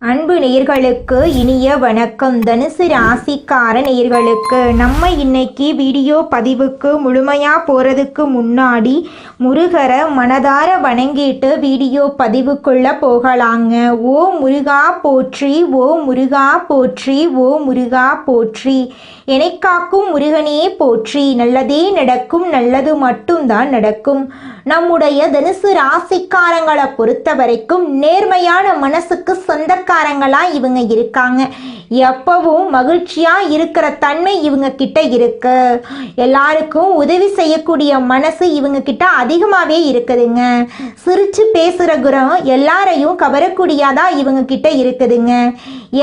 அன்பு நேயர்களுக்கு இனிய வணக்கம். தனுசு ராசிக்கார நேயர்களுக்கு நம்ம இன்னைக்கு வீடியோ பதிவுக்கு முழுமையாக போகிறதுக்கு முன்னாடி முருகரை மனதார வணங்கிட்டு வீடியோ பதிவுக்குள்ளே போகலாங்க. ஓ முருகா போற்றி, ஓ முருகா போற்றி, ஓ முருகா போற்றி, என்னை காக்கும் முருகனே போற்றி. நல்லதே நடக்கும், நல்லது மட்டும்தான் நடக்கும். நம்முடைய தனுசு ராசிக்காரங்களை பொறுத்த வரைக்கும் நேர்மையான மனசுக்கு சொந்தக்காரங்களா இவங்க இருக்காங்க. எப்பவும் மகிழ்ச்சியா இருக்கிற தன்மை இவங்க கிட்ட இருக்கு. எல்லாருக்கும் உதவி செய்யக்கூடிய மனசு இவங்க கிட்ட அதிகமாவே இருக்குதுங்க. சிரிச்சு பேசுற குணம் எல்லாரையும் கவரக்கூடியதா இவங்க கிட்ட இருக்குதுங்க.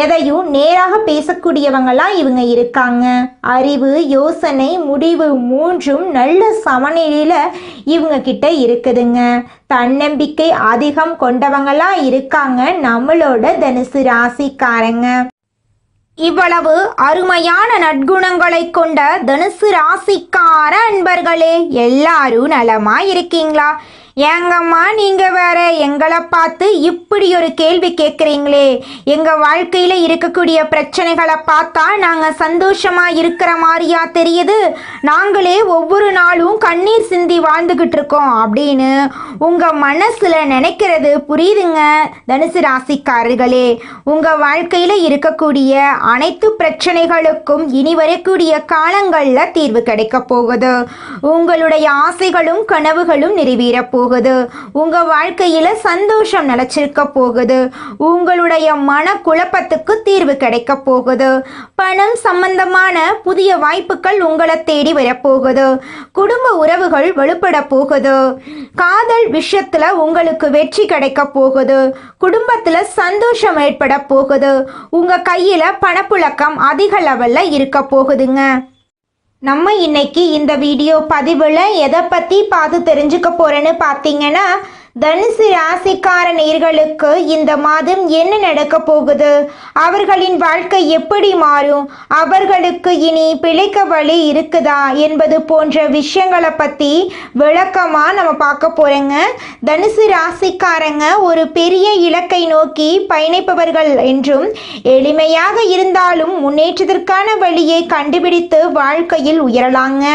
எதையும் நேராக பேசக்கூடியவங்களா இவங்க இருக்காங்க. அறிவு, யோசனை, முடிவு மூன்றும் நல்ல சமநிலையில இவங்க கிட்ட இருக்குதுங்க. தன்னம்பிக்கை அதிகம் கொண்டவங்களா இருக்காங்க நம்மளோட தனுசு ராசிக்காரங்க. இவ்வளவு அருமையான நற்குணங்களை கொண்ட தனுசு ராசிக்கார அன்பர்களே, எல்லாரும் நலமா இருக்கீங்களா? ஏங்கம்மா நீங்கள் வேற எங்களை பார்த்து இப்படி ஒரு கேள்வி கேட்குறீங்களே? எங்கள் வாழ்க்கையில் இருக்கக்கூடிய பிரச்சனைகளை பார்த்தா நாங்கள் சந்தோஷமாக இருக்கிற மாதிரியா தெரியுது? நாங்களே ஒவ்வொரு நாளும் கண்ணீர் சிந்தி வாழ்ந்துக்கிட்டு இருக்கோம் அப்படின்னு உங்கள் மனசில் நினைக்கிறது புரியுதுங்க தனுசு ராசிக்காரர்களே. உங்கள் வாழ்க்கையில் இருக்கக்கூடிய அனைத்து பிரச்சனைகளுக்கும் இனி வரக்கூடிய காலங்களில் தீர்வு கிடைக்க போகுது. உங்களுடைய ஆசைகளும் கனவுகளும் நிறைவேற போகுது. உங்க வாழ்க்கையில சந்தோஷம் நிலைச்சிருக்க போகுது. உங்களுடைய மன குழப்பத்துக்கு தீர்வு கிடைக்க போகுது. பணம் சம்பந்தமான புதிய வாய்ப்புகள் உங்களை தேடி வரப்போகுது. குடும்ப உறவுகள் வலுப்பட போகுது. காதல் விஷயத்துல உங்களுக்கு வெற்றி கிடைக்க போகுது. குடும்பத்துல சந்தோஷம் ஏற்பட போகுது. உங்க கையில பணப்புழக்கம் அதிக லெவல்ல இருக்க போகுதுங்க. நம்ம இன்னைக்கு இந்த வீடியோ பதிவில் எதை பற்றி பார்த்து தெரிஞ்சுக்க போகிறேன்னு பார்த்தீங்கன்னா, தனுசு ராசிக்கார நேயர்களுக்கு இந்த மாதம் என்ன நடக்க போகுது, அவர்களின் வாழ்க்கை எப்படி மாறும், அவர்களுக்கு இனி பிழைக்க வழி இருக்குதா என்பது போன்ற விஷயங்களை பற்றி விளக்கமாக நம்ம பார்க்க போகிறோங்க. தனுசு ராசிக்காரங்க ஒரு பெரிய இலக்கை நோக்கி பயணிப்பவர்கள் என்றும், எளிமையாக இருந்தாலும் முன்னேற்றத்திற்கான வழியை கண்டுபிடித்து வாழ்க்கையில் உயரலாங்க.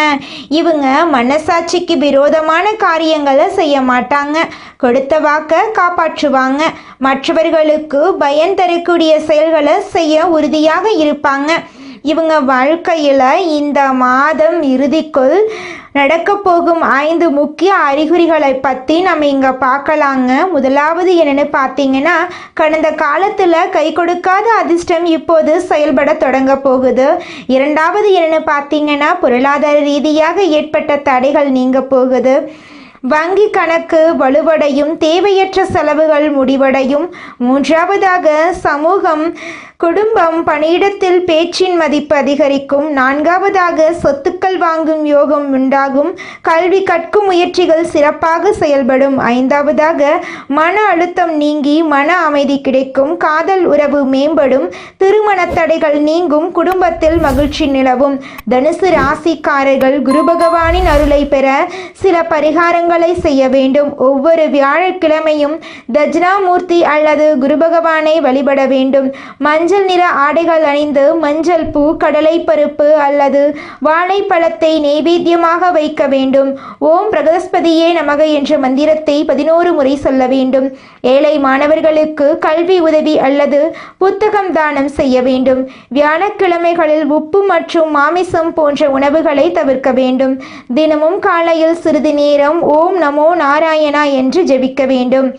இவங்க மனசாட்சிக்கு விரோதமான காரியங்களை செய்ய மாட்டாங்க. கொடுத்த வாக்க காப்பாற்றுவாங்க. மற்றவர்களுக்கு பயன் தரக்கூடிய செயல்களை செய்ய உறுதியாக இருப்பாங்க. இவங்க வாழ்க்கையில் இந்த மாதம் இறுதிக்குள் நடக்க போகும் 5 முக்கிய அறிகுறிகளை பற்றி நம்ம இங்கே பார்க்கலாங்க. முதலாவது என்னென்னு பார்த்தீங்கன்னா, கடந்த காலத்தில் கை கொடுக்காத அதிர்ஷ்டம் இப்போது செயல்பட தொடங்க போகுது. இரண்டாவது என்னென்னு பார்த்தீங்கன்னா, பொருளாதார ரீதியாக ஏற்பட்ட தடைகள் நீங்க போகுது. வங்கி கணக்கு வலுவடையும். தேவையற்ற செலவுகள் முடிவடையும். மூன்றாவதாக சமூகம், குடும்பம், பணியிடத்தில் பேச்சின் மதிப்பு அதிகரிக்கும். நான்காவதாக சொத்துக்கள் வாங்கும் யோகம் உண்டாகும். கல்வி கற்கும் முயற்சிகள் சிறப்பாக செயல்படும். ஐந்தாவதாக மன அழுத்தம் நீங்கி மன அமைதி கிடைக்கும். காதல் உறவு மேம்படும். திருமண தடைகள் நீங்கும். குடும்பத்தில் மகிழ்ச்சி நிலவும். தனுசு ராசிக்காரர்கள் குரு பகவானின் அருளை பெற சில பரிகாரங்களை செய்ய வேண்டும். ஒவ்வொரு வியாழக்கிழமையும் தட்சிணாமூர்த்தி அல்லது குரு பகவானை வழிபட வேண்டும். மஞ்சள் நிற ஆடைகள் அணிந்து மஞ்சள் பூ, கடலை பருப்பு அல்லது வாழைப்பழத்தை நெய்வேத்தியமாக வைக்க வேண்டும். ஓம் பிரகஸ்பதியே நமக என்ற மந்திரத்தை 11 முறை சொல்ல வேண்டும். ஏழை மாணவர்களுக்கு கல்வி உதவி அல்லது புத்தகம் தானம் செய்ய வேண்டும். வியாழக்கிழமைகளில் உப்பு மற்றும் மாமிசம் போன்ற உணவுகளை தவிர்க்க வேண்டும். தினமும் காலையில் சிறிது நேரம் ஓம் நமோ நாராயணா என்று ஜெபிக்க வேண்டும்.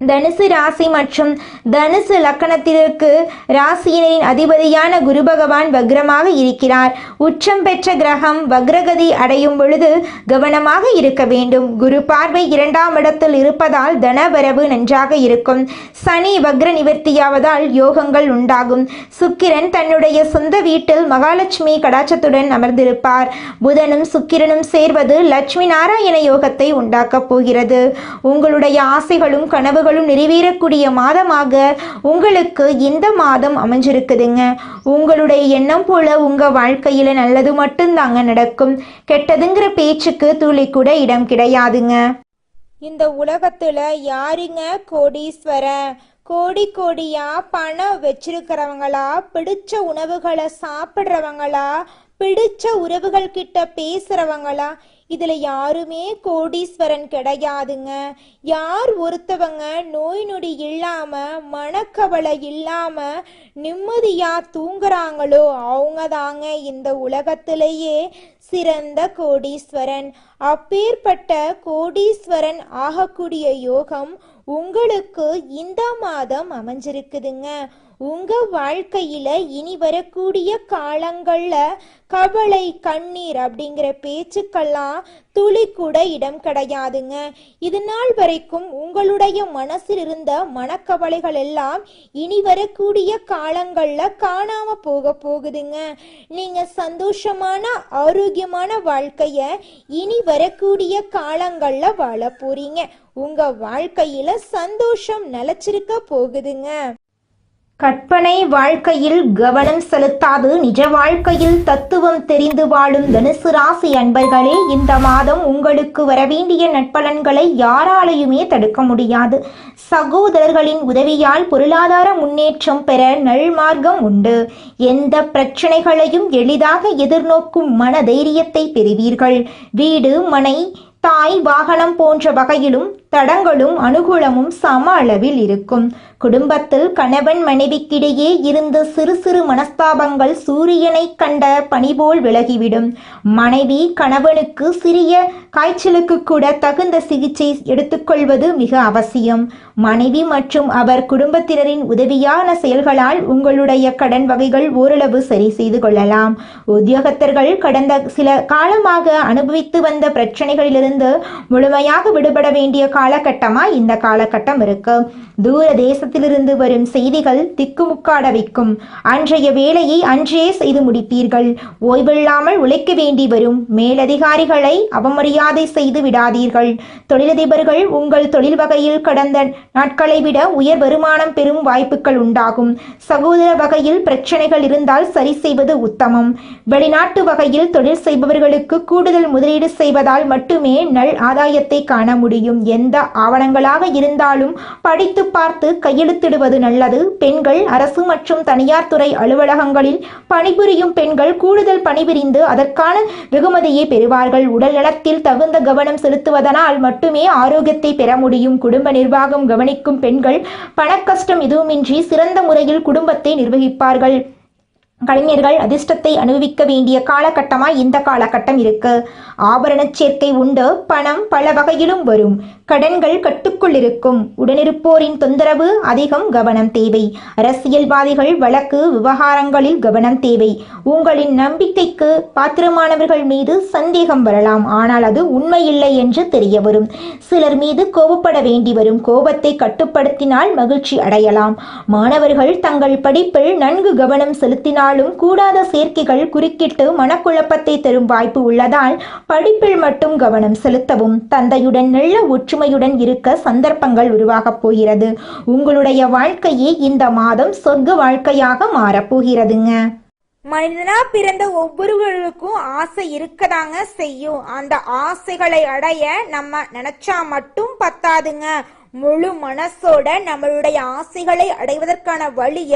தனுசு ராசி மற்றும் தனுசு லக்கணத்திற்கு ராசியினரின் அதிபதியான குரு பகவான் வக்ரமாக இருக்கிறார். உச்சம் பெற்ற கிரகம் வக்ரகதி அடையும் பொழுது கவனமாக இருக்க வேண்டும். குரு பார்வை 2ஆம் இடத்தில் இருப்பதால் தனவரவு நன்றாக இருக்கும். சனி வக்ர நிவர்த்தியாவதால் யோகங்கள் உண்டாகும். சுக்கிரன் தன்னுடைய சொந்த வீட்டில் மகாலட்சுமி கடாட்சத்துடன் அமர்ந்திருப்பார். புதனும் சுக்கிரனும் சேர்வது லட்சுமி நாராயண யோகத்தை உண்டாக்கப் போகிறது. உங்களுடைய ஆசைகளும் கனவுகளும் நிறைவேறக்கூடிய மாதமாக உங்களுக்கு இந்த மாதம் அமைஞ்சிருக்குதுங்க. உங்களுடைய எண்ணம் போல உங்க வாழ்க்கையில நல்லது மட்டும்தாங்க நடக்கும். கெட்டதுங்கிற பேச்சுக்கு துளி கூட இடம் கிடையாதுங்க. இந்த உலகத்துல யாருங்க கோடீஸ்வரன்? கோடி கோடியா பணம் வச்சிருக்கிறவங்களா, பிடிச்ச உணவுகளை சாப்பிட்றவங்களா, பிடிச்ச உறவுகள் கிட்ட பேசுறவங்களா, இதுல யாருமே கோடீஸ்வரன் கிடையாதுங்க. யார் ஒருத்தவங்க நோய் நொடி இல்லாம மனக்கவலை இல்லாம நிம்மதியா தூங்குறாங்களோ அவங்க தாங்க இந்த உலகத்திலேயே சிறந்த கோடீஸ்வரன். அப்பேற்பட்ட கோடீஸ்வரன் ஆகக்கூடிய யோகம் உங்களுக்கு இந்த மாதம் அமைஞ்சிருக்குதுங்க. உங்க வாழ்க்கையில இனி வரக்கூடிய காலங்கள்ல கவலை கண்ணீர் அப்படிங்கிற பேச்சுக்கெல்லாம் துளி கூட இடம் கிடையாதுங்க. இது நாள் வரைக்கும் உங்களுடைய மனசில் இருந்த மனக்கவலைகள் எல்லாம் இனி வரக்கூடிய காலங்கள்ல காணாம போகுதுங்க. நீங்க சந்தோஷமான ஆரோக்கியமான வாழ்க்கைய இனி வரக்கூடிய காலங்கள்ல வாழ போறீங்க. உங்க வாழ்க்கையில சந்தோஷம் நிலைச்சிருக்க போகுதுங்க. கற்பனை வாழ்க்கையில் கவனம் செலுத்தாது நிஜ வாழ்க்கையில் தத்துவம் தெரிந்து வாழும் தனுசு ராசி அன்பர்களே, இந்த மாதம் உங்களுக்கு வரவேண்டிய நற்பலன்களை யாராலையுமே தடுக்க முடியாது. சகோதரர்களின் உதவியால் பொருளாதார முன்னேற்றம் பெற நல்மார்க்கம் உண்டு. எந்த பிரச்சனைகளையும் எளிதாக எதிர்நோக்கும் மன தைரியத்தை பெறுவீர்கள். வீடு, மனை, தாய், வாகனம் போன்ற வகையிலும் தடங்களும் அனுகூலமும் சம அளவில் இருக்கும். குடும்பத்தில் கணவன் மனைவிக்கிடையே இருந்த சிறு சிறு மனஸ்தாபங்கள் சூரியனை கண்ட பனிபோல் விலகிவிடும். மனைவி கணவனுக்கு சிறிய காய்ச்சலுக்கு கூட தகுந்த சிகிச்சை எடுத்துக்கொள்வது மிக அவசியம். மனைவி மற்றும் அவர் குடும்பத்தினரின் உதவியான செயல்களால் உங்களுடைய கடன் வகைகள் ஓரளவு சரி செய்து கொள்ளலாம். உத்தியோகத்தர்கள் கடந்த சில காலமாக அனுபவித்து வந்த பிரச்சனைகளிலிருந்து முழுமையாக விடுபட வேண்டிய காலகட்டமா இந்த காலகட்டம் இருக்கு. தூர தேசத்திலிருந்து வரும் செய்திகள் திக்குமுக்காட வைக்கும். அன்றைய வேலையை அன்றே செய்து முடிப்பீர்கள். ஓய்வில்லாமல் உழைக்க வேண்டி வரும். மேலதிகாரிகளை அவமரியாதை செய்து விடாதீர்கள். தொழிலதிபர்கள் உங்கள் தொழில் வகையில் கடந்த நாட்களை விட உயர் வருமானம் பெறும் வாய்ப்புகள் உண்டாகும். சகோதர வகையில் பிரச்சனைகள் இருந்தால் சரி செய்வது உத்தமம். வெளிநாட்டு வகையில் தொழில் செய்பவர்களுக்கு கூடுதல் முதலீடு செய்வதால் மட்டுமே நல் ஆதாயத்தை காண முடியும். எந்த ஆவணங்களாக இருந்தாலும் படித்து பார்த்து கையெழுத்திடுவது நல்லது. பெண்கள் அரசு மற்றும் தனியார் துறை அலுவலகங்களில் பணிபுரியும் பெண்கள் கூடுதல் பணிபுரிந்து அதற்கான வெகுமதியை பெறுவார்கள். உடல் நலத்தில் தகுந்த கவனம் செலுத்துவதனால் மட்டுமே ஆரோக்கியத்தை பெற முடியும். குடும்ப நிர்வாகம் கவனிக்கும் பெண்கள் பணக்கஷ்டம் எதுவுமின்றி சிறந்த முறையில் குடும்பத்தை நிர்வகிப்பார்கள். கலைஞர்கள் அதிர்ஷ்டத்தை அனுபவிக்க வேண்டிய காலகட்டமாய் இந்த காலகட்டம் இருக்கு. ஆபரண சேர்க்கை உண்டு. பணம் பல வகையிலும் வரும். கடன்கள் கட்டுக்குள் இருக்கும். உடனிருப்போரின் தொந்தரவு அதிகம், கவனம் தேவை. அரசியல்வாதிகள் வழக்கு விவகாரங்களில் கவனம் தேவை. உங்களின் நம்பிக்கைக்கு பாத்திரமானவர்கள் மீது சந்தேகம் வரலாம், ஆனால் அது உண்மையில்லை என்று தெரிய வரும். சிலர் மீது கோபப்பட வேண்டி வரும். கோபத்தை கட்டுப்படுத்தினால் மகிழ்ச்சி அடையலாம். மாணவர்கள் தங்கள் படிப்பில் நன்கு கவனம் செலுத்தினால் கூடாத சேர்க்கைகள் குறுக்கிட்டு மனக்குழப்பத்தை தரும் வாய்ப்பு உள்ளதால் படிப்பில் மட்டும் கவனம் செலுத்தவும். தந்தையுடன் நல்ல ஒற்றுமையுடன் இருக்க சந்தர்ப்பங்கள் உருவாகப் போகிறது. உங்களுடைய வாழ்க்கையே இந்த மாதம் சொர்க்க வாழ்க்கையாக மாறப்போகிறதுங்க. மனிதனா பிறந்த ஒவ்வொருவருக்கும் ஆசை இருக்கதாங்க செய்யும். அந்த ஆசைகளை அடைய நம்ம நினைச்சா மட்டும் பத்தாதுங்க. முழு மனசோட நம்மளுடைய ஆசைகளை அடைவதற்கான வழிய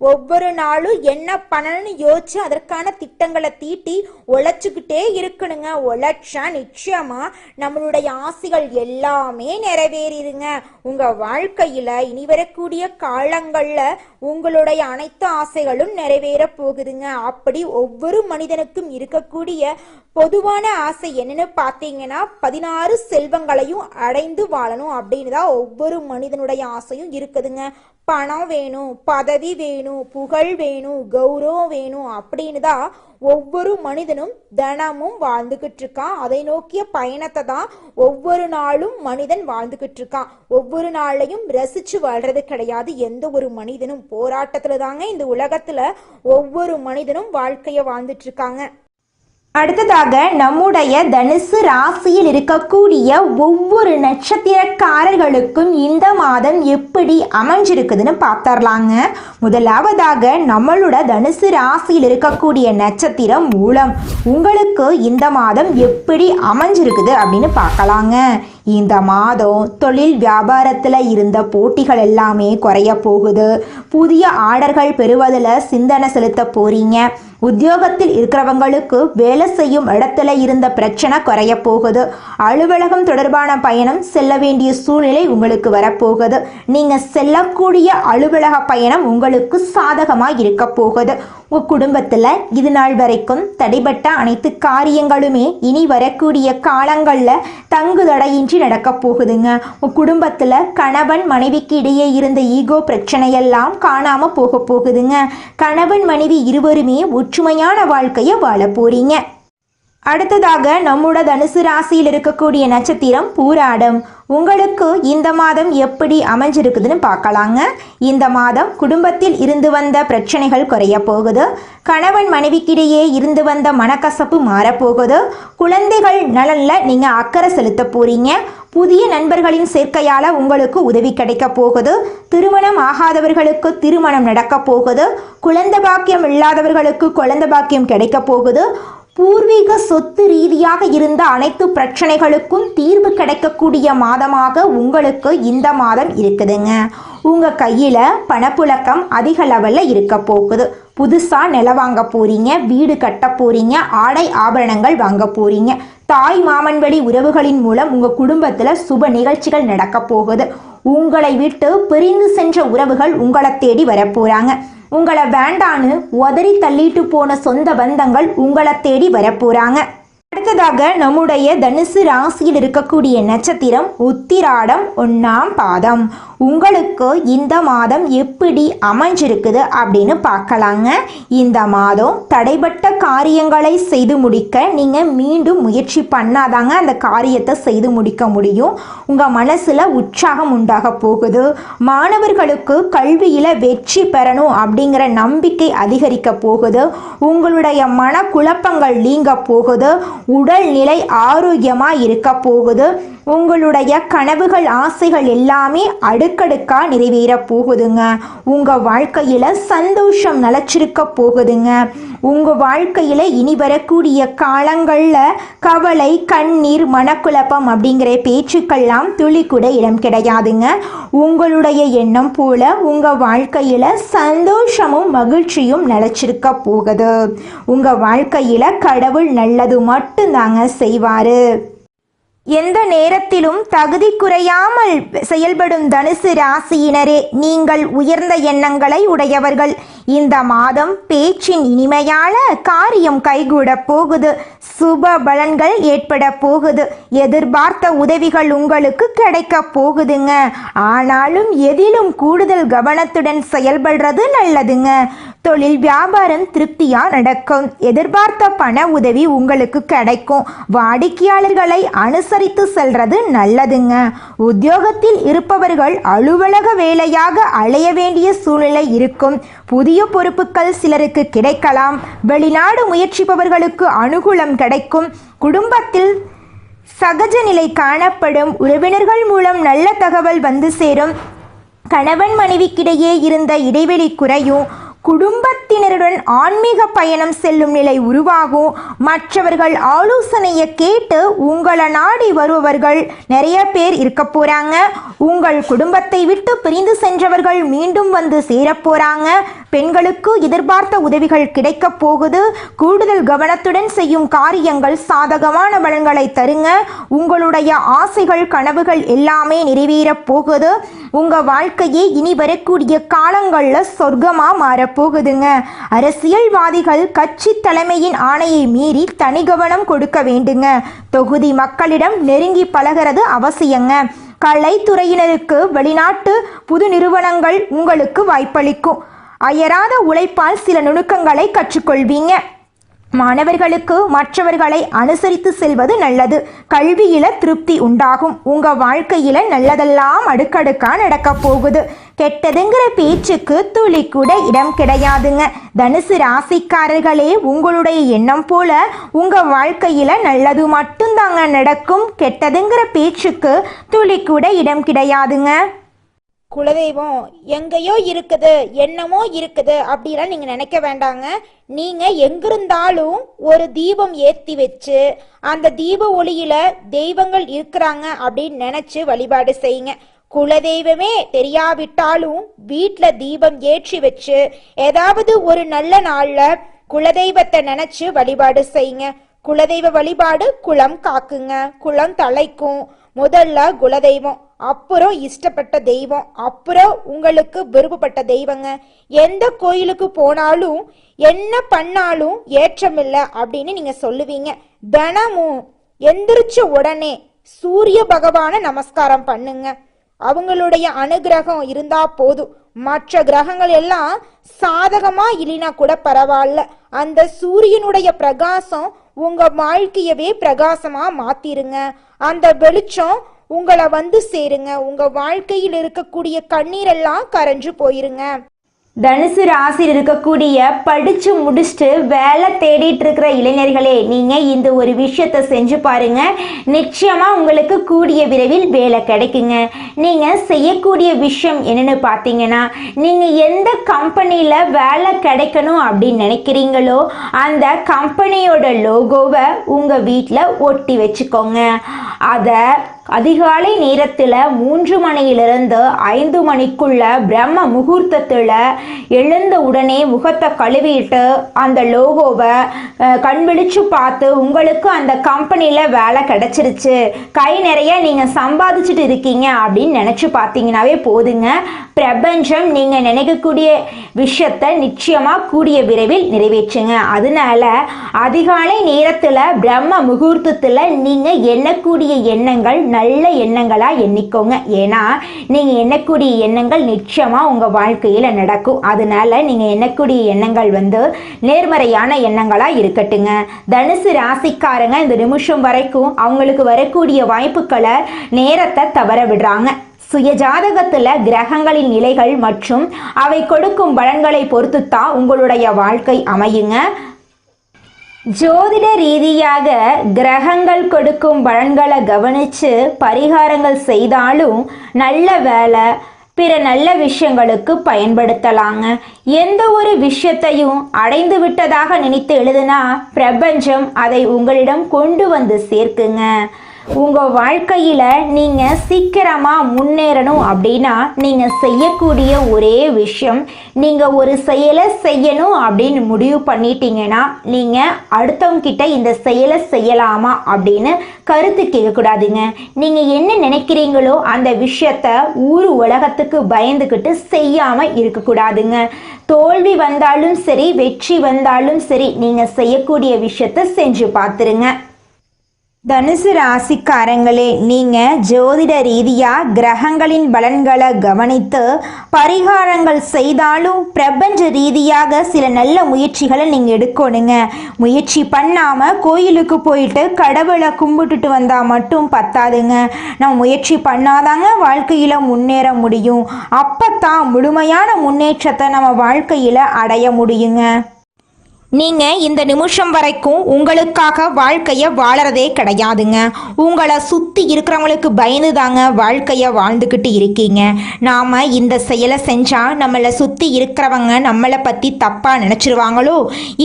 ஒவ்வொரு நாளும் என்ன பண்ணணும்னு யோசிச்சு அதற்கான திட்டங்களை தீட்டி உழைச்சுக்கிட்டே இருக்கணுங்க. உழைச்சா நிச்சயமா நம்மளுடைய ஆசைகள் எல்லாமே நிறைவேறிடுங்க. உங்க வாழ்க்கையில இனி வரக்கூடிய காலங்கள்ல உங்களுடைய அனைத்து ஆசைகளும் நிறைவேற போகுதுங்க. அப்படி ஒவ்வொரு மனிதனுக்கும் இருக்கக்கூடிய பொதுவான ஆசை என்னன்னு பார்த்தீங்கன்னா 16 செல்வங்களையும் அடைந்து வாழணும் அப்படின்னு தான் ஒவ்வொரு மனிதனுடைய ஆசையும் இருக்குதுங்க. பணம் வேணும், பதவி வேணும், புகழ் வேணும், கௌரவம் வேணும் அப்படின்னு தான் ஒவ்வொரு மனிதனும் தினமும் வாழ்ந்துகிட்டு இருக்கான். அதை நோக்கிய பயணத்தை தான் ஒவ்வொரு நாளும் மனிதன் வாழ்ந்துகிட்டு இருக்கான். ஒவ்வொரு நாளையும் ரசிச்சு வாழ்றது கிடையாது. எந்த ஒரு மனிதனும் போராட்டத்துல தாங்க இந்த உலகத்துல ஒவ்வொரு மனிதனும் வாழ்க்கைய வாழ்ந்துட்டு இருக்காங்க. அடுத்ததாக நம்முடைய தனுசு ராசியில் இருக்கக்கூடிய ஒவ்வொரு நட்சத்திரக்காரர்களுக்கும் இந்த மாதம் எப்படி அமைஞ்சிருக்குதுன்னு பார்த்தரலாங்க. முதலாவதாக நம்மளோட தனுசு ராசியில் இருக்கக்கூடிய நட்சத்திரம் மூலம் உங்களுக்கு இந்த மாதம் எப்படி அமைஞ்சிருக்குது அப்படின்னு பார்க்கலாங்க. இந்த மாதம் தொழில் வியாபாரத்தில் இருந்த போட்டிகள் எல்லாமே குறைய போகுது. புதிய ஆர்டர்கள் பெறுவதில் சிந்தனை செலுத்த போறீங்க. உத்தியோகத்தில் இருக்கிறவங்களுக்கு வேலை செய்யும் இடத்துல இருந்த பிரச்சனை குறைய போகுது. அலுவலகம் தொடர்பான பயணம் செல்ல வேண்டிய சூழ்நிலை உங்களுக்கு வரப்போகுது. நீங்கள் செல்லக்கூடிய அலுவலக பயணம் உங்களுக்கு சாதகமாக இருக்க போகுது. உங்கள் குடும்பத்தில் இது நாள் வரைக்கும் தடைபட்ட அனைத்து காரியங்களுமே இனி வரக்கூடிய காலங்களில் தங்கு தடையின்றி நடக்க போகுதுங்க. உங்கள் குடும்பத்தில் கணவன் மனைவிக்கு இடையே இருந்த ஈகோ பிரச்சனையெல்லாம் காணாமல் போக போகுதுங்க. கணவன் மனைவி இருவருமே ஒற்றுமையான வாழ்க்கையை வாழ போறீங்க. அடுத்ததாக நம்மோட தனுசு ராசியில் இருக்கக்கூடிய நட்சத்திரம் பூராடம். உங்களுக்கு இந்த மாதம் எப்படி அமைஞ்சிருக்குதுன்னு பார்க்கலாங்க. இந்த மாதம் குடும்பத்தில் இருந்து வந்த பிரச்சனைகள் குறைய போகுது. கணவன் மனைவிக்கிடையே இருந்து வந்த மனக்கசப்பு மாறப்போகுது. குழந்தைகள் நலனில் நீங்கள் அக்கறை செலுத்த போறீங்க. புதிய நண்பர்களின் சேர்க்கையால் உங்களுக்கு உதவி கிடைக்க போகுது. திருமணம் ஆகாதவர்களுக்கு திருமணம் நடக்க போகுது. குழந்தை பாக்கியம் இல்லாதவர்களுக்கு குழந்தை பாக்கியம் கிடைக்க போகுது. பூர்வீக சொத்து ரீதியாக இருந்த அனைத்து பிரச்சனைகளுக்கும் தீர்வு கிடைக்கக்கூடிய மாதமாக உங்களுக்கு இந்த மாதம் இருக்குதுங்க. உங்கள் கையில் பணப்புழக்கம் அதிக லெவலில் இருக்க போகுது. புதுசாக நிலம் வாங்க போறீங்க, வீடு கட்ட போறீங்க, ஆடை ஆபரணங்கள் வாங்க போறீங்க. தாய் மாமன் வழி உறவுகளின் மூலம் உங்கள் குடும்பத்தில் சுப நிகழ்ச்சிகள் நடக்க போகுது. உங்களை விட்டு பிரிந்து சென்ற உறவுகள் உங்களை தேடி வரப்போகிறாங்க. உங்களை வேண்டான்னு உதறி தள்ளிட்டு போன சொந்த பந்தங்கள் உங்களை தேடி வரப்போகிறாங்க. அடுத்ததாக நம்முடைய தனுசு ராசியில் இருக்கக்கூடிய நட்சத்திரம் உத்திராடம் 1ஆம் பாதம். உங்களுக்கு இந்த மாதம் எப்படி அமைஞ்சிருக்குது அப்படின்னு பார்க்கலாங்க. இந்த மாதம் தடைபட்ட காரியங்களை செய்து முடிக்க நீங்கள் மீண்டும் முயற்சி பண்ணாதாங்க அந்த காரியத்தை செய்து முடிக்க முடியும். உங்கள் மனசில் உற்சாகம் உண்டாக போகுது. மாணவர்களுக்கு கல்வியில் வெற்றி பெறணும் அப்படிங்கிற நம்பிக்கை அதிகரிக்க போகுது. உங்களுடைய மனக்குழப்பங்கள் நீங்க போகுது. உடல்நிலை ஆரோக்கியமாக இருக்க போகுது. உங்களுடைய கனவுகள் ஆசைகள் எல்லாமே அடுக்கடுக்கா நிறைவேற போகுதுங்க. உங்கள் வாழ்க்கையில் சந்தோஷம் நிலச்சிருக்க போகுதுங்க. உங்கள் வாழ்க்கையில் இனி வரக்கூடிய காலங்களில் கவலை, கண்ணீர், மனக்குழப்பம் அப்படிங்கிற பேச்சுக்கெல்லாம் துளி கூட இடம் கிடையாதுங்க. உங்களுடைய எண்ணம் போல உங்கள் வாழ்க்கையில் சந்தோஷமும் மகிழ்ச்சியும் நிலச்சிருக்க போகுது. உங்கள் வாழ்க்கையில் கடவுள் நல்லது மட்டும்தாங்க செய்வார். எந்த நேரத்திலும் தகுதி குறையாமல் செயல்படும் தனுசு ராசியினரே, நீங்கள் உயர்ந்த எண்ணங்களை உடையவர்கள். இந்த மாதம் பேச்சின் இனிமையால காரியம் கைகூட போகுது. சுப பலன்கள் ஏற்பட போகுது. எதிர்பார்த்த உதவிகள் உங்களுக்கு கிடைக்க போகுதுங்க. ஆனாலும் எதிலும் கூடுதல் கவனத்துடன் செயல்படுறது நல்லதுங்க. தொழில் வியாபாரம் திருப்தியா நடக்கும். எதிர்பார்த்த பண உதவி உங்களுக்கு கிடைக்கும். வாடிக்கையாளர்களை அனுசரித்து செல்றது நல்லதுங்க. உத்தியோகத்தில் இருப்பவர்கள் அலுவலக வேலையாக அலைய வேண்டிய சூழ்நிலை இருக்கும். புதிய பொறுப்புகள் சிலருக்கு கிடைக்கலாம். வெளிநாடு முயற்சிப்பவர்களுக்கு அனுகூலம் கிடைக்கும். குடும்பத்தில் சகஜ நிலை காணப்படும். உறவினர்கள் மூலம் நல்ல தகவல் வந்து சேரும். கணவன் மனைவிக்கிடையே இருந்த இடைவெளி குறையும். குடும்பத்தினருடன் ஆன்மீக பயணம் செல்லும் நிலை உருவாகும். மற்றவர்கள் ஆலோசனையை கேட்டு உங்களை நாடி வருபவர்கள் நிறைய பேர் இருக்க போறாங்க. உங்கள் குடும்பத்தை விட்டு பிரிந்து சென்றவர்கள் மீண்டும் வந்து சேரப்போறாங்க. பெண்களுக்கு எதிர்பார்த்த உதவிகள் கிடைக்க போகுது. கூடுதல் கவனத்துடன் செய்யும் காரியங்கள் சாதகமான பலன்களை தருங்க. உங்களுடைய ஆசைகள், கனவுகள் எல்லாமே நிறைவேற போகுது. உங்க வாழ்க்கையே இனி வரக்கூடிய காலங்களில் சொர்க்கமா மாறப்போகுதுங்க. அரசியல்வாதிகள் கட்சி தலைமையின் ஆணையை மீறி தனி கவனம் கொடுக்க வேண்டுங்க. தொகுதி மக்களிடம் நெருங்கி பழகிறது அவசியங்க. கலைத்துறையினருக்கு வெளிநாட்டு புது நிறுவனங்கள் உங்களுக்கு வாய்ப்பளிக்கும். அயராத உழைப்பால் சில நுணுக்கங்களை கற்றுக்கொள்வீங்க. மாணவர்களுக்கு மற்றவர்களை அனுசரித்து செல்வது நல்லது. கல்வியில திருப்தி உண்டாகும். உங்க வாழ்க்கையில நல்லதெல்லாம் அடுக்கடுக்கா நடக்க போகுது. கெட்டதுங்கிற பேச்சுக்கு துளி கூட இடம் கிடையாதுங்க. தனுசு ராசிக்காரர்களே, உங்களுடைய எண்ணம் போல உங்க வாழ்க்கையில நல்லது மட்டும்தாங்க நடக்கும். கெட்டதுங்கிற பேச்சுக்கு துளி கூட இடம் கிடையாதுங்க. குலதெய்வம் எங்கேயோ இருக்குது, என்னமோ இருக்குது அப்படிலாம் நீங்க நினைக்க வேண்டாங்க. நீங்க எங்கிருந்தாலும் ஒரு தீபம் ஏத்தி வச்சு அந்த தீப ஒளியில தெய்வங்கள் இருக்கிறாங்க அப்படின்னு நினைச்சு வழிபாடு செய்யுங்க. குலதெய்வமே தெரியாவிட்டாலும் வீட்டுல தீபம் ஏற்றி வச்சு ஏதாவது ஒரு நல்ல நாள்ல குலதெய்வத்தை நினைச்சு வழிபாடு செய்யுங்க. குலதெய்வ வழிபாடு குலம் காக்குங்க, குலம் தலைக்கும். முதல்ல குலதெய்வம், அப்புறம் இஷ்டப்பட்ட தெய்வம், அப்புறம் உங்களுக்கு விருப்பப்பட்ட தெய்வங்க. எந்த கோயிலுக்கு போனாலும் என்ன பண்ணாலும் ஏற்றமில்லை அப்படின்னு நீங்க சொல்லுவீங்க. தினமும் எந்திரிச்ச உடனே சூரிய பகவான நமஸ்காரம் பண்ணுங்க. அவங்களுடைய அனுகிரகம் இருந்தா போதும். மற்ற கிரகங்கள் எல்லாம் சாதகமா இல்லைனா கூட பரவாயில்ல, அந்த சூரியனுடைய பிரகாசம் உங்க வாழ்க்கையவே பிரகாசமா மாத்திருங்க. அந்த வெளிச்சம் உங்களை வந்து சேருங்க. உங்க வாழ்க்கையில் இருக்கக்கூடிய கண்ணீரெல்லாம் கரைஞ்சு போயிருங்க. தனுசு ராசியில் இருக்கக்கூடிய படிச்சு முடிச்சுட்டு வேலை தேடிட்டு இருக்கிற இளைஞர்களே, நீங்க இந்த ஒரு விஷயத்த செஞ்சு பாருங்க. நிச்சயமா உங்களுக்கு கூடிய விரைவில் வேலை கிடைக்குங்க. நீங்க செய்யக்கூடிய விஷயம் என்னன்னு பார்த்தீங்கன்னா, நீங்க எந்த கம்பெனியில வேலை கிடைக்கணும் அப்படின்னு நினைக்கிறீங்களோ அந்த கம்பெனியோட லோகோவை உங்க வீட்டில் ஒட்டி வச்சுக்கோங்க. அதை அதிகாலை நேரத்தில் 3 மணியிலிருந்து 5 மணிக்குள்ள பிரம்ம முகூர்த்தத்தில் எழுந்த உடனே முகத்தை கழுவிட்டு அந்த லோகோவை கண் விழிச்சு பார்த்து உங்களுக்கு அந்த கம்பெனியில் வேலை கிடைச்சிருச்சு, கை நிறைய நீங்கள் சம்பாதிச்சுட்டு இருக்கீங்க அப்படின்னு நினச்சி பார்த்தீங்கன்னாவே போதுங்க. பிரபஞ்சம் நீங்கள் நினைக்கக்கூடிய விஷயத்தை நிச்சயமாக கூடிய விரைவில் நிறைவேற்றுங்க. அதனால அதிகாலை நேரத்தில் பிரம்ம முகூர்த்தத்தில் நீங்கள் எண்ணக்கூடிய எண்ணங்கள் நல்ல எண்ணங்களாக எண்ணிக்கோங்க. ஏன்னா நீங்கள் எண்ணக்கூடிய எண்ணங்கள் நிச்சயமாக உங்கள் வாழ்க்கையில் நடக்கும். அதனால நீங்கள் எண்ணக்கூடிய எண்ணங்கள் நேர்மறையான எண்ணங்களாக இருக்கட்டுங்க. தனுசு ராசிக்காரங்க இந்த நிமிஷம் வரைக்கும் அவங்களுக்கு வரக்கூடிய வாய்ப்புகளை நேரத்தை தவற விடுறாங்க. சுய ஜாதகத்தில் கிரகங்களின் நிலைகள் மற்றும் அவை கொடுக்கும் பலன்களை பொறுத்து தான் உங்களுடைய வாழ்க்கை அமையுங்க. ஜோதிட ரீதியாக கிரகங்கள் கொடுக்கும் பலன்களை கவனித்து பரிகாரங்கள் செய்தாலும் நல்ல வேலை பிற நல்ல விஷயங்களுக்கு பயன்படுத்தலாங்க. எந்த ஒரு விஷயத்தையும் அடைந்து விட்டதாக நினைத்து எழுதுனா பிரபஞ்சம் அதை உங்களிடம் கொண்டு வந்து சேர்க்குங்க. உங்கள் வாழ்க்கையில் நீங்கள் சீக்கிரமாக முன்னேறணும் அப்படின்னா நீங்கள் செய்யக்கூடிய ஒரே விஷயம், நீங்கள் ஒரு செயலை செய்யணும் அப்படின்னு முடிவு பண்ணிட்டீங்கன்னா நீங்கள் அடுத்தவங்க கிட்ட இந்த செயலை செய்யலாமா அப்படின்னு கருத்து கேட்கக்கூடாதுங்க. நீங்கள் என்ன நினைக்கிறீங்களோ அந்த விஷயத்த ஊர் உலகத்துக்கு பயந்துக்கிட்டு செய்யாமல் இருக்கக்கூடாதுங்க. தோல்வி வந்தாலும் சரி வெற்றி வந்தாலும் சரி நீங்கள் செய்யக்கூடிய விஷயத்த செஞ்சு பார்த்துருங்க. தனுசு ராசிக்காரங்களே, நீங்கள் ஜோதிட ரீதியாக கிரகங்களின் பலன்களை கவனித்து பரிகாரங்கள் செய்தாலும் பிரபஞ்ச ரீதியாக சில நல்ல முயற்சிகளை நீங்கள் எடுக்கணுங்க. முயற்சி பண்ணாமல் கோயிலுக்கு போயிட்டு கடவுளை கும்பிட்டுட்டு வந்தால் மட்டும் பத்தாதுங்க. நம்ம முயற்சி பண்ணாதாங்க வாழ்க்கையில் முன்னேற முடியும். அப்போ தான் முழுமையான முன்னேற்றத்தை நம்ம வாழ்க்கையில் அடைய முடியுங்க. நீங்கள் இந்த நிமிஷம் வரைக்கும் உங்களுக்காக வாழ்க்கையை வாழறதே கிடையாதுங்க. உங்களை சுற்றி இருக்கிறவங்களுக்கு பயந்து தாங்க வாழ்க்கையை வாழ்ந்துக்கிட்டு இருக்கீங்க. நாம் இந்த செயலை செஞ்சால் நம்மளை சுற்றி இருக்கிறவங்க நம்மளை பற்றி தப்பாக நினச்சிருவாங்களோ,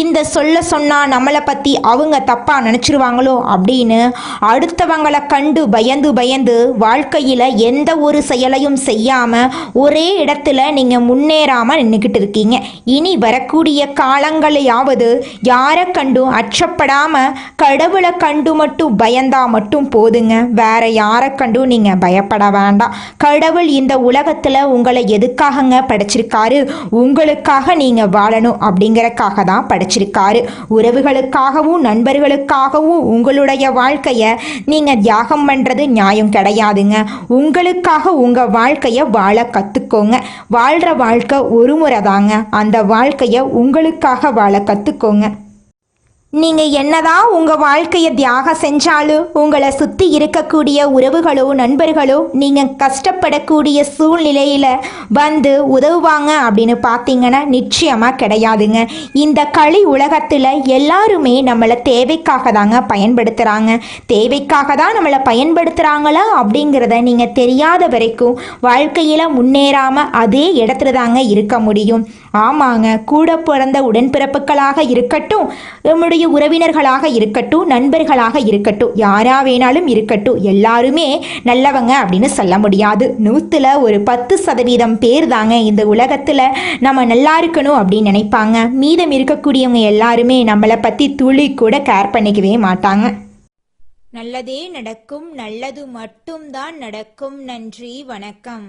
இந்த சொன்னால் நம்மளை பற்றி அவங்க தப்பாக நினச்சிருவாங்களோ அப்படின்னு அடுத்தவங்களை கண்டு பயந்து பயந்து வாழ்க்கையில் எந்த ஒரு செயலையும் செய்யாமல் ஒரே இடத்துல நீங்கள் முன்னேறாமல் நின்றுக்கிட்டு இருக்கீங்க. இனி வரக்கூடிய காலங்களையாவது யாரை கண்டும் அச்சப்படாம கடவுளை கண்டு மட்டும் பயந்தா மட்டும் போதுங்க. வேற யாரை கண்டும் நீங்க பயப்பட வேண்டாம். கடவுள் இந்த உலகத்துல உங்களை எதுக்காகங்க படைச்சிருக்காரு? உங்களுக்காக நீங்க வாழணும் அப்படிங்கறக்காக தான் படைச்சிருக்காரு. உறவுகளுக்காகவும் நண்பர்களுக்காகவும் உங்களுடைய வாழ்க்கைய நீங்க தியாகம் பண்றது நியாயம் கிடையாதுங்க. உங்களுக்காக உங்க வாழ்க்கைய வாழ கத்துக்கோங்க. வாழ்ற வாழ்க்கை ஒரு முறை தாங்க. அந்த வாழ்க்கைய உங்களுக்காக வாழ கத்துக்கோங்க. நீங்கள் என்னதான் உங்கள் வாழ்க்கையை தியாகம் செஞ்சாலும் உங்களை சுற்றி இருக்கக்கூடிய உறவுகளோ நண்பர்களோ நீங்கள் கஷ்டப்படக்கூடிய சூழ்நிலையில் வந்து உதவுவாங்க அப்படின்னு பார்த்தீங்கன்னா நிச்சயமாக கிடையாதுங்க. இந்த களி உலகத்தில் எல்லாருமே நம்மளை தேவைக்காக தாங்க பயன்படுத்துகிறாங்க. தேவைக்காக தான் நம்மளை பயன்படுத்துகிறாங்களா அப்படிங்கிறத நீங்கள் தெரியாத வரைக்கும் வாழ்க்கையில் முன்னேறாமல் அதே இடத்துல தாங்க இருக்க முடியும். ஆமாங்க, கூட பிறந்த உடன்பிறப்புகளாக இருக்கட்டும், நம்முடைய உறவினர்களாக இருக்கட்டும், நண்பர்களாக இருக்கட்டும், யாரா வேணாலும் இருக்கட்டும், எல்லாருமே நல்லவங்க அப்படின்னு சொல்ல முடியாது. 100ல் ஒரு 10% பேர் தாங்க இந்த உலகத்தில் நம்ம நல்லா இருக்கணும் அப்படின்னு நினைப்பாங்க. மீதம் இருக்கக்கூடியவங்க எல்லாருமே நம்மளை பற்றி துளி கூட கேர் பண்ணிக்கவே மாட்டாங்க. நல்லதே நடக்கும், நல்லது மட்டும்தான் நடக்கும். நன்றி, வணக்கம்.